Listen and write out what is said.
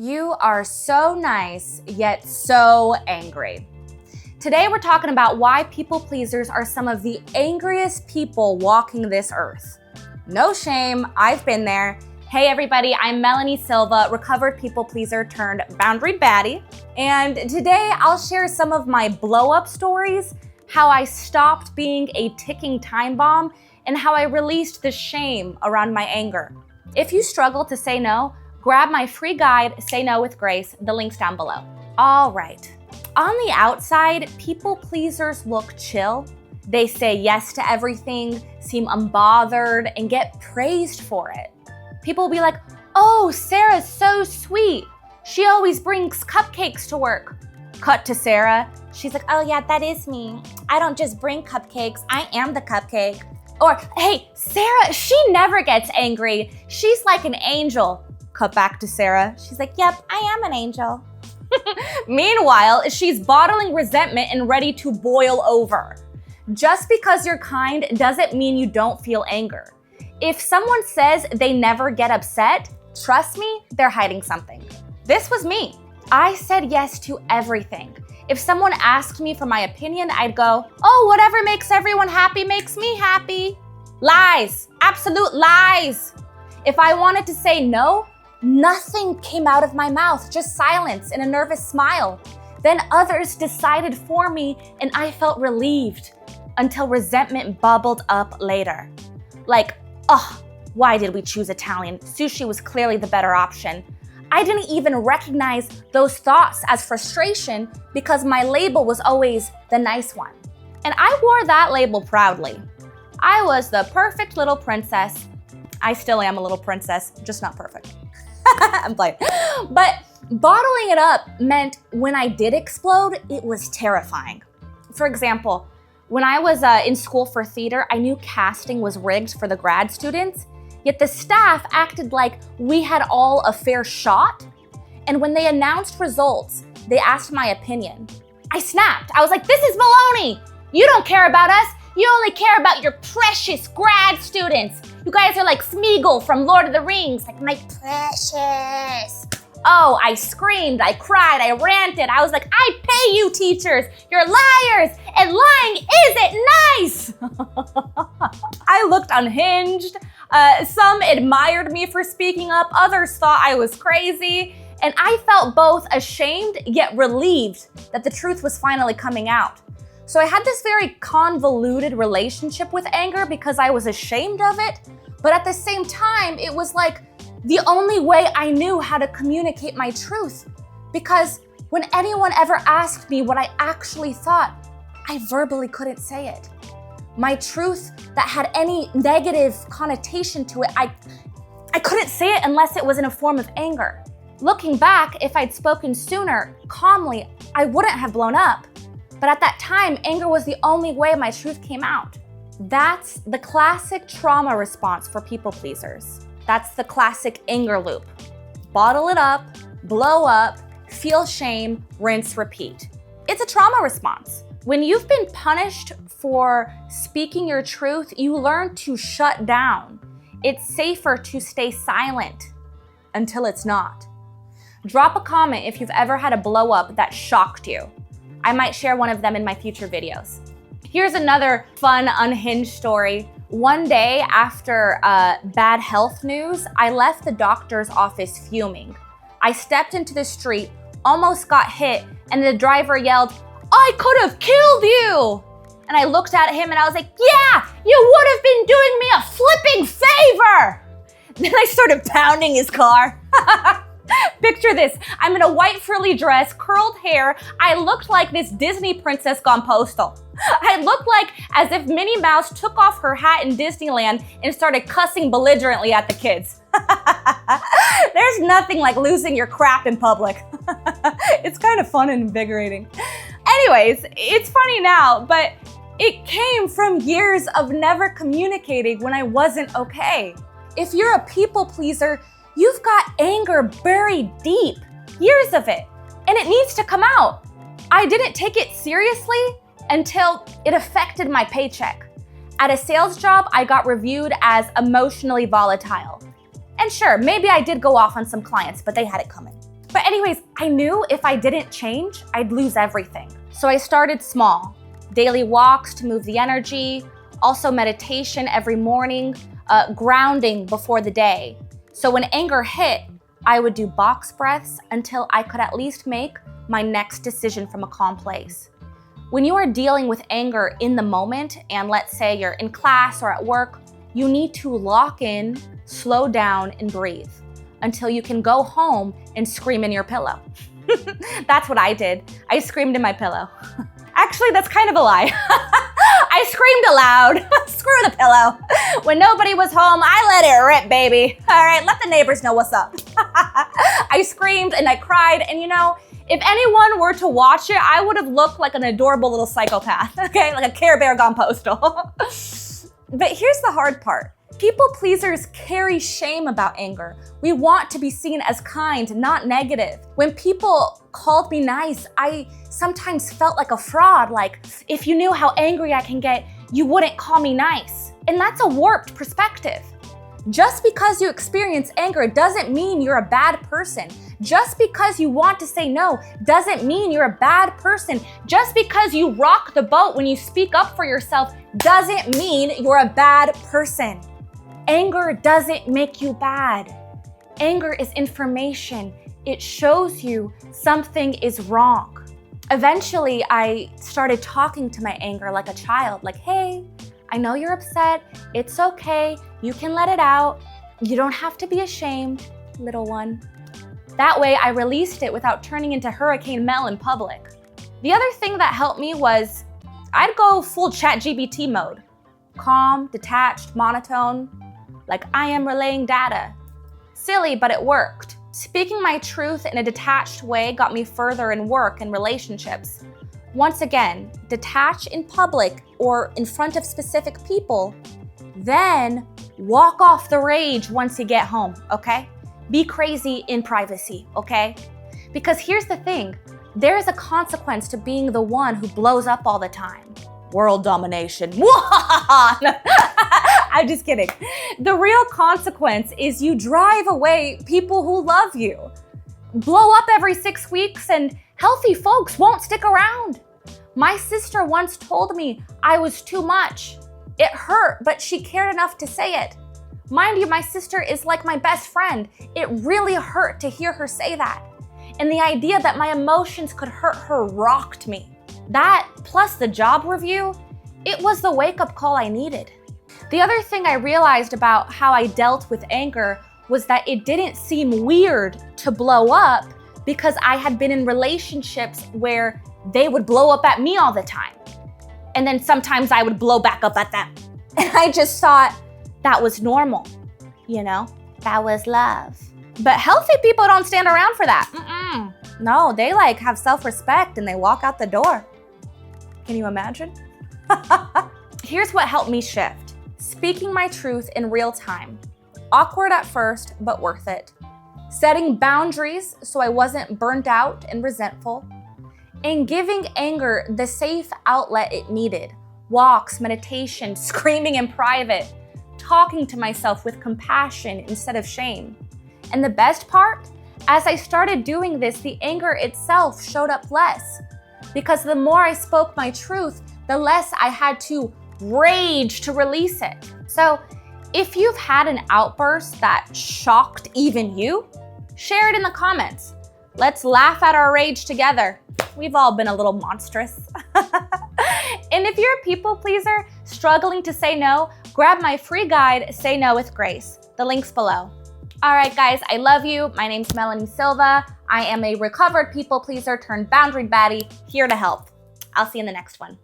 You are so nice, yet so angry. Today we're talking about why people pleasers are some of the angriest people walking this earth. No shame, I've been there. Hey everybody, I'm Melanie Silva, recovered people pleaser turned boundary baddie. And today I'll share some of my blow-up stories, how I stopped being a ticking time bomb, and how I released the shame around my anger. If you struggle to say no, grab my free guide, Say No with Grace, the link's down below. All right. On the outside, people pleasers look chill. They say yes to everything, seem unbothered, and get praised for it. People will be like, oh, Sarah's so sweet. She always brings cupcakes to work. Cut to Sarah. She's like, oh yeah, that is me. I don't just bring cupcakes, I am the cupcake. Or, hey, Sarah, she never gets angry. She's like an angel. Cut back to Sarah. She's like, yep, I am an angel. Meanwhile, she's bottling resentment and ready to boil over. Just because you're kind doesn't mean you don't feel anger. If someone says they never get upset, trust me, they're hiding something. This was me. I said yes to everything. If someone asked me for my opinion, I'd go, oh, whatever makes everyone happy makes me happy. Lies, absolute lies. If I wanted to say no, nothing came out of my mouth, just silence and a nervous smile. Then others decided for me and I felt relieved until resentment bubbled up later. Like, oh, why did we choose Italian? Sushi was clearly the better option. I didn't even recognize those thoughts as frustration because my label was always the nice one. And I wore that label proudly. I was the perfect little princess. I still am a little princess, just not perfect. I'm playing. But bottling it up meant when I did explode, it was terrifying. For example, when I was in school for theater, I knew casting was rigged for the grad students, yet the staff acted like we had all a fair shot. And when they announced results, they asked my opinion. I snapped. I was like, this is baloney. You don't care about us. You only care about your precious grad students. You guys are like Smeagol from Lord of the Rings, like my precious. Oh, I screamed, I cried, I ranted. I was like, I pay you teachers, you're liars, and lying isn't nice. I looked unhinged. Some admired me for speaking up, others thought I was crazy, and I felt both ashamed yet relieved that the truth was finally coming out. So I had this very convoluted relationship with anger because I was ashamed of it, but at the same time, it was like the only way I knew how to communicate my truth. Because when anyone ever asked me what I actually thought, I verbally couldn't say it. My truth that had any negative connotation to it, I couldn't say it unless it was in a form of anger. Looking back, if I'd spoken sooner, calmly, I wouldn't have blown up. But at that time, anger was the only way my truth came out. That's the classic trauma response for people pleasers. That's the classic anger loop. Bottle it up, blow up, feel shame, rinse, repeat. It's a trauma response. When you've been punished for speaking your truth, you learn to shut down. It's safer to stay silent until it's not. Drop a comment if you've ever had a blow up that shocked you. I might share one of them in my future videos. Here's another fun, unhinged story. One day after bad health news, I left the doctor's office fuming. I stepped into the street, almost got hit, and the driver yelled, I could have killed you! And I looked at him and I was like, yeah, you would have been doing me a flipping favor! Then I started pounding his car. Picture this, I'm in a white frilly dress, curled hair. I looked like this Disney princess gone postal. I looked like as if Minnie Mouse took off her hat in Disneyland and started cussing belligerently at the kids. There's nothing like losing your crap in public. It's kind of fun and invigorating. Anyways, it's funny now, but it came from years of never communicating when I wasn't okay. If you're a people pleaser, you've got anger buried deep, years of it, and it needs to come out. I didn't take it seriously until it affected my paycheck. At a sales job, I got reviewed as emotionally volatile. And sure, maybe I did go off on some clients, but they had it coming. But Anyways, I knew if I didn't change, I'd lose everything. So I started small. Daily walks to move the energy, also meditation every morning, grounding before the day. So when anger hit, I would do box breaths until I could at least make my next decision from a calm place. When you are dealing with anger in the moment, and let's say you're in class or at work, you need to lock in, slow down, and breathe until you can go home and scream in your pillow. That's what I did. I screamed in my pillow. Actually, that's kind of a lie. I screamed aloud. Screw the pillow. When nobody was home, I let it rip, baby. All right, let the neighbors know what's up. I screamed and I cried, and you know, if anyone were to watch it, I would have looked like an adorable little psychopath, okay? Like a Care Bear gone postal. But here's the hard part. People pleasers carry shame about anger. We want to be seen as kind, not negative. When people called me nice, I sometimes felt like a fraud, like if you knew how angry I can get, you wouldn't call me nice. And that's a warped perspective. Just because you experience anger doesn't mean you're a bad person. Just because you want to say no doesn't mean you're a bad person. Just because you rock the boat when you speak up for yourself doesn't mean you're a bad person. Anger doesn't make you bad. Anger is information. It shows you something is wrong. Eventually, I started talking to my anger like a child, like, hey, I know you're upset. It's okay. You can let it out. You don't have to be ashamed, little one. That way, I released it without turning into Hurricane Mel in public. The other thing that helped me was I'd go full ChatGPT mode. Calm, detached, monotone, like I am relaying data. Silly, but it worked. Speaking my truth in a detached way got me further in work and relationships. Once again, detach in public or in front of specific people, then walk off the rage once you get home, okay? Be crazy in privacy, okay? Because here's the thing, there is a consequence to being the one who blows up all the time. World domination. I'm just kidding. The real consequence is you drive away people who love you. Blow up every 6 weeks and healthy folks won't stick around. My sister once told me I was too much. It hurt, but she cared enough to say it. Mind you, my sister is like my best friend. It really hurt to hear her say that. And the idea that my emotions could hurt her rocked me. That, plus the job review, it was the wake-up call I needed. The other thing I realized about how I dealt with anger was that it didn't seem weird to blow up because I had been in relationships where they would blow up at me all the time. And then sometimes I would blow back up at them. And I just thought that was normal, you know? That was love. But healthy people don't stand around for that. No, they like have self-respect and they walk out the door. Can you imagine? Here's what helped me shift. Speaking my truth in real time. Awkward at first, but worth it. Setting boundaries so I wasn't burnt out and resentful. And giving anger the safe outlet it needed. Walks, meditation, screaming in private, talking to myself with compassion instead of shame. And the best part, as I started doing this, the anger itself showed up less. Because the more I spoke my truth, the less I had to rage to release it. So if you've had an outburst that shocked even you, share it in the comments. Let's laugh at our rage together. We've all been a little monstrous. And if you're a people pleaser struggling to say no, grab my free guide, Say No with Grace. The link's below. All right, guys, I love you. My name's Melanie Silva. I am a recovered people pleaser turned boundary baddie, here to help. I'll see you in the next one.